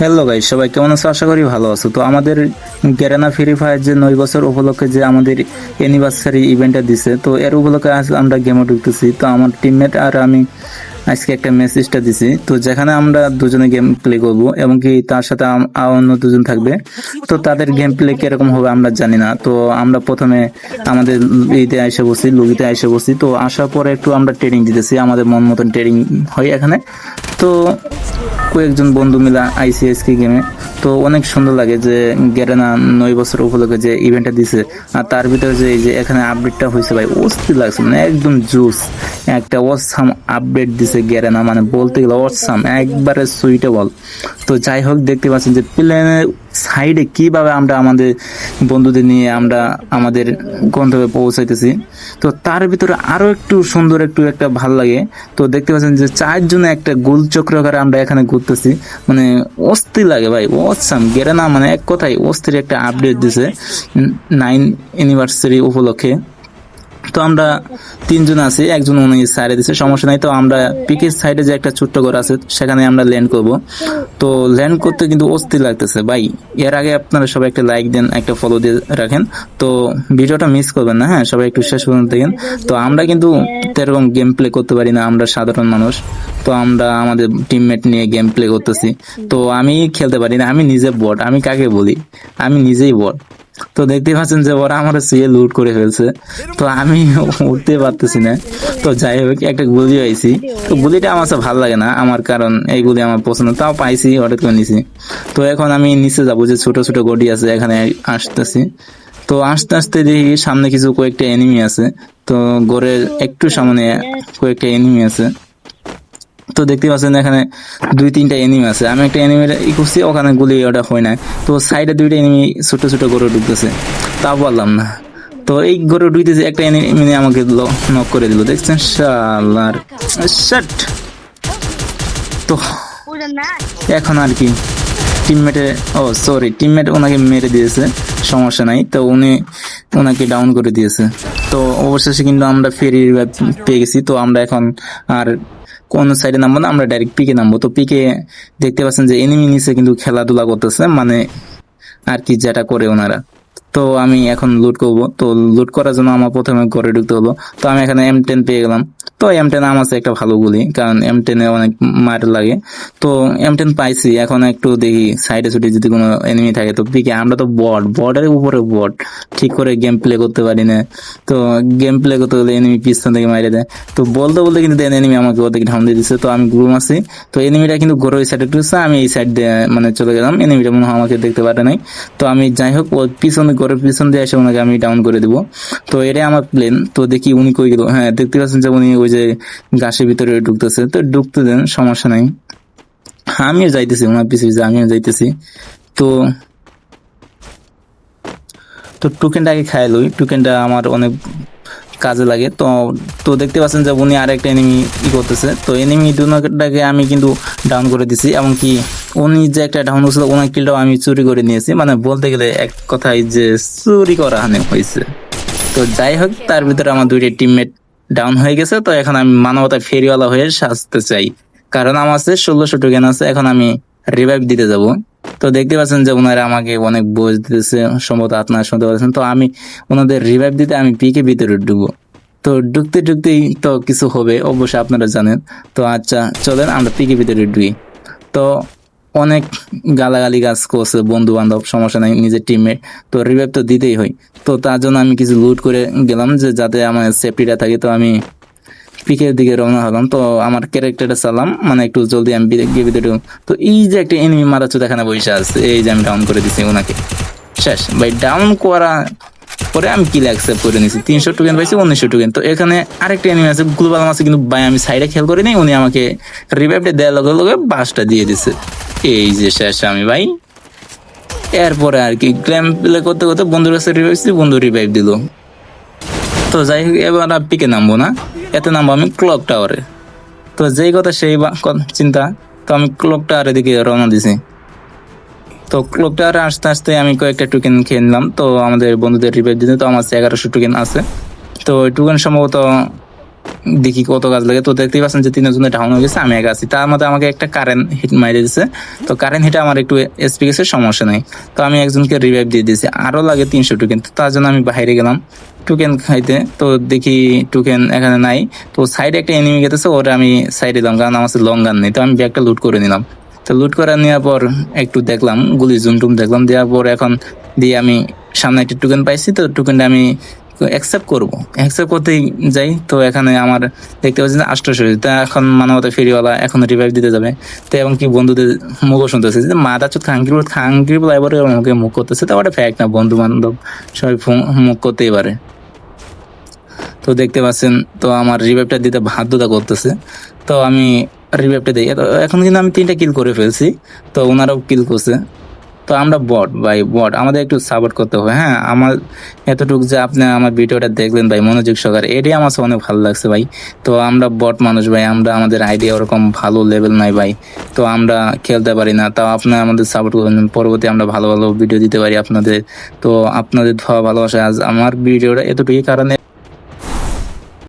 Hello guys, সবাই কেমন আছো? আশা করি ভালো আছো। তো আমাদের গেরানা ফ্রি ফায়ার যে 9 বছর উপলক্ষে যে আমাদের অ্যানিভার্সারি ইভেন্টটা দিছে, তো এর উপলক্ষে আজ আমরা গেমে ঢুকতেছি। তো আমার টিমমেট আর আমি আজকে একটা মেসেজটা দিছি, তো যেখানে আমরা দুজনে গেম প্লে করব এবং কি তার সাথে অন্য দুজন থাকবে। তো তাদের গেম প্লে কিরকম হবে আমরা জানি না। তো আমরা প্রথমে আমাদের ইতে এসে বসি, লবিতে এসে বসি। তো আসার পরে একটু আমরা ট্রেনিং দিতেছি, আমাদের মন মতন ট্রেনিং হয় এখানে। তো কয়েকজন বন্ধু মিলা আইসিএসকে গেমে। তো অনেক সুন্দর লাগে যে গেরেনা 9 বছর উপলক্ষে যে ইভেন্টটা দিছে, আর তার ভিতরে যে এই যে এখানে আপডেটটা হয়েছে ভাই, অস্থির লাগছে, মানে একদম জুস একটা অসাম আপডেট দিছে গেরেনা, মানে বলতে গেলে অসাম একবারে সুইটেবল। তো যাই হোক, দেখতে পাচ্ছেন যে প্লেনের সাইডে কিভাবে আমরা আমাদের বন্ধুদের নিয়ে আমরা আমাদের গন্তব্যে পৌঁছাইতেছি। তো তার ভিতরে আরো একটু সুন্দর একটু একটা ভালো লাগে। তো দেখতে পাচ্ছেন যে চারজনে একটা গোল চক্র করে আমরা এখানে ঘুরতেছি, মানে অস্থির লাগে ভাই, অসাম গেরেনা, মানে এক কথায় অস্থির একটা আপডেট দিছে 9 অ্যানিভার্সারি উপলক্ষে। তো আমরা তিনজন আছি, একজন উনি সাইডে দিচ্ছে, সমস্যা নাই। তো আমরা পিকের সাইডে যে একটা ছোট্ট ঘর আছে সেখানে আমরা ল্যান্ড করব। তো ল্যান্ড করতে কিন্তু অস্থির লাগতেছে ভাই। এর আগে আপনারা সবাই একটা লাইক দেন, একটা ফলো দিয়ে রাখেন। তো ভিডিওটা মিস করবেন না, হ্যাঁ, সবাই একটু শেষ পর্যন্ত দেখেন। তো আমরা কিন্তু তেরকম গেম প্লে করতে পারি না, আমরা সাধারণ মানুষ। তো আমরা আমাদের টিমমেট নিয়ে গেম প্লে করতেছি। তো আমি খেলতে পারি না, আমি নিজে বট, আমি কাকে বলি, আমি নিজেই বট। তো দেখতে পাচ্ছেন যে ওরা আমার শুয়ে লুট করে ফেলছে, তো আমি উঠতে পারতেছি না। তো যাই হোক, একটা গুলি পাইছি। তো গুলিটা আমার কাছে ভালো লাগে না আমার, কারণ এই গুলি আমার পছন্দ, তাও পাইছি, হঠাৎ করে নিছি। তো এখন আমি নিচে যাবো, যে ছোট ছোট গডি আছে এখানে আসতেছি। তো আস্তে আস্তে দেখি সামনে কিছু কয়েকটা এনিমি আছে। তো ঘরের একটু সামনে কয়েকটা এনিমি আছে। তো দেখতে পাচ্ছেন এখানে দুই তিনটা এনিমি আছে, আমি একটা এনিমির ই করছি, ওখানে গুলি ওটা হয় না। তো সাইডে দুইটা এনিমি ছোট ছোট গরু ঢুকতেছে, তাও বললাম না। তো এই গরু ঢুকতেছে, একটা এনিমি আমাকে নক করে দিল, দেখছেন শালার শাট। তো এখন আর কি টিমমেটে, ও সরি, টিমমেট ওনাকে মেরে দিয়েছে, সমস্যা নাই। তো উনি ওনাকে ডাউন করে দিয়েছে। তো অবশেষে কিন্তু আমরা ফেরি পেয়ে গেছি। তো আমরা এখন আর কোন সাইডে নামবো না, আমরা ডাইরেক্ট পিকে নামবো। তো পিকে দেখতে পাচ্ছেন যে এনিমি নিচে কিন্তু খেলাধুলা করতেছে, মানে আর কি যেটা করে ওনারা। তো আমি এখন লুট করব। তো লুট করার জন্য আমার প্রথমে ঘরে ঢুকতে হলো। তো আমি এখানে M10 পেয়ে গেলাম। তো M10 আমার কাছে একটা ভালো গুলি, কারণ M10 এ অনেক মার লাগে। তো M10 পাইছি, এখন একটু দেখি সাইডে ছুটে যদি কোনো এনিমি থাকে। তো পিকে আমরা তো বর্ডের উপরে বট, ঠিক করে গেম প্লে করতে পারি না। তো গেম প্লে করতে গেলে এনিমি পিছন থেকে মাইরে দেয়। তো বলতে বলতে কিন্তু এনিমি আমাকে ওদিকে ঢাউন দিয়ে দিচ্ছে। তো আমি গ্রুম আছি, তো এনিমিটা কিন্তু ঘরে ওই সাইডে ঢুকছে, আমি এই সাইড দিয়ে মানে চলে গেলাম। এনিমিটা মনে হয় আমাকে দেখতে পারে নাই। তো আমি যাই হোক, ওর পিছনে ঘরের পিছন দিয়ে এসে ওনাকে আমি ডাউন করে দিব। তো এটাই আমার প্লেন। তো দেখি উনি কই গেল, হ্যাঁ দেখতে পাচ্ছেন যে উনি ওই যে গাছের ভিতরে ঢুকতেছে। তো ঢুকতে দেন, সমস্যা নাই, আমিও যাইতেছি ওনার পিছু পিছু, আমিও যাইতেছি। তো তো টোকেনটা আগে খাই লই, টোকেনটা আমার অনেক কাজে লাগে। তো তো দেখতে পাচ্ছেন যে উনি আরেকটা এনিমি ই করতেছে। তো এনিমি দুটাকে আমি কিন্তু ডাউন করে দিছি, এমনকি উনি যে একটা ডাউন হয়েছিল ওনার কিলটাও আমি চুরি করে নিয়েছি, মানে বলতে গেলে এক কথায় যে চুরি করা হানে হয়েছে। তো যাই হোক, তার ভিতরে আমার দুইটা টিমমেট ডাউন হয়ে গেছে। তো এখন আমি মানবতা ফেরিওয়ালা হয়ে সাজতে চাই, কারণ আমার কাছে 1600 টোকেন আছে, এখন আমি রিভাইভ দিতে যাব। তো দেখতে পাচ্ছেন যে ওনারা আমাকে অনেক বোঝ দিতেছে, সম্ভবত আপনারা শুনতে পাচ্ছেন। তো আমি ওনাদের রিভাইভ দিতে আমি পিকে ভিতরে ঢুকবো। তো ঢুকতে ঢুকতেই তো কিছু হবে অবশ্যই, আপনারা জানেন। তো আচ্ছা চলেন আমরা পিকে ভিতরে ঢুকি। তো অনেক গালাগালি গাছ করছে বন্ধু বান্ধব, সমস্যা নাই, নিজের টিমমেট, তো রিভাইভ তো দিতেই হয়। তো তার জন্য আমি কিছু লুট করে গেলাম, যে যাতে আমার সেফটিটা থাকে। তো আমি পিকের দিকে রওনা হলাম। তো আমার ক্যারেক্টারটা চালাম, মানে একটু জলদি আমি গিয়ে ভিতরে ঢুকলাম। তো এই যে একটা এনিমি মারাচ্ছে এখানে বসে আছে, এই যে আমি ডাউন করে দিছি ওনাকে। শেষ ভাই, ডাউন করা পরে আমি কিল অ্যাকসেপ্ট করে নিছি, 300 টোকেন পাইছি, 1900 টোকেন। তো এখানে আরেকটা এনিমি আছে, গ্লোবাল আছে, কিন্তু ভাই আমি সাইডে খেয়াল করি নাই, উনি আমাকে রিভাইভটা দেওয়ার লগে লগে বাসটা দিয়ে দিছে। এই যে শেষ আমি ভাই। এরপরে আর কি ক্লেম প্লে করতে করতে বন্ধুর কাছে রিভাইভ দিছি, বন্ধু রিভাইভ দিল। তো যাই হোক, এবার আর পিকে নামবো না, এতে নামবো আমি ক্লক টাওয়ারে। তো যেই কথা সেই চিন্তা। তো আমি ক্লক টাওয়ারের দিকে রওনা দিছি। তো ক্লক টাওয়ারে আসতে আসতে আমি কয়েকটা টোকেন খেয়ে নিলাম। তো আমাদের বন্ধুদের রিভাইভ দিতে তো আমার 1100 টোকেন আছে। তো ওই টোকেন সম্ভবত দেখি কত গাছ লাগে। তো দেখতেই পাচ্ছেন যে 3 জনে ডাউন হয়ে গেছে, আমি একা আছি। তার মধ্যে আমাকে একটা কারেন্ট হিট মাইরে দিছে। তো কারেন্ট হিটে আমার একটু এসপি গেছে, সমস্যা নেই। তো আমি একজনকে রিভাইভ দিয়ে দিয়েছি, আরো লাগে 300 টোকেন। তো তার জন্য আমি বাইরে গেলাম টোকেন খাইতে। তো দেখি টোকেন এখানে নাই। তো সাইডে একটা এনিমি গেতেছে, ওরা আমি সাইডে দিলাম, কারণ আমার লং গান নেই। তো আমি ব্যাগটা লুট করে নিলাম। তো লুট করে নেওয়ার পর একটু দেখলাম, গুলি জুম টুম দেখলাম, দেওয়ার পর এখন দিয়ে আমি সামনে একটা টোকেন পাইছি। তো টোকেনটা আমি অ্যাকসেপ্ট করবো, অ্যাকসেপ্ট করতেই যাই। তো এখানে আমার দেখতে পাচ্ছি যে 800, তা এখন মানবতা ফেরিওয়ালা এখন রিভাইভ দিতে যাবে। তো এবং কি বন্ধুদের মুখও শুনতেছে যে মাদা চোদ খাঙ্কির বলে এবারে মুখে মুখ করতেছে। তো ওটা ফ্যাক্ট না, বন্ধু বান্ধব সবাই মুখ করতেই পারে। তো দেখতে পাচ্ছেন, তো আমার রিভাইভটা দিতে বাধ্যতা করতেছে। তো আমি রিভাইভটা দিই। এখন কিন্তু আমি 3টা কিল করে ফেলছি, তো ওনারাও কিল করছে। তো আমরা বট ভাই, বট আমাদের একটু সাপোর্ট করতে হবে। হ্যাঁ, আমার এতটুকু যে আপনি আমার ভিডিওটা দেখলেন ভাই মনোযোগ সহকারে, এটাই আমার কাছে অনেক ভালো লাগছে ভাই। তো আমরা বট মানুষ ভাই, আমরা আমাদের আইডিয়া ওরকম ভালো লেভেল নাই ভাই। তো আমরা খেলতে পারি না, তাও আপনারা আমাদের সাপোর্ট করবেন, পরবর্তী আমরা ভালো ভালো ভিডিও দিতে পারি আপনাদের। তো আপনাদের ধোয়া ভালোবাসা আজ আমার ভিডিওটা এতটুকুই কারণে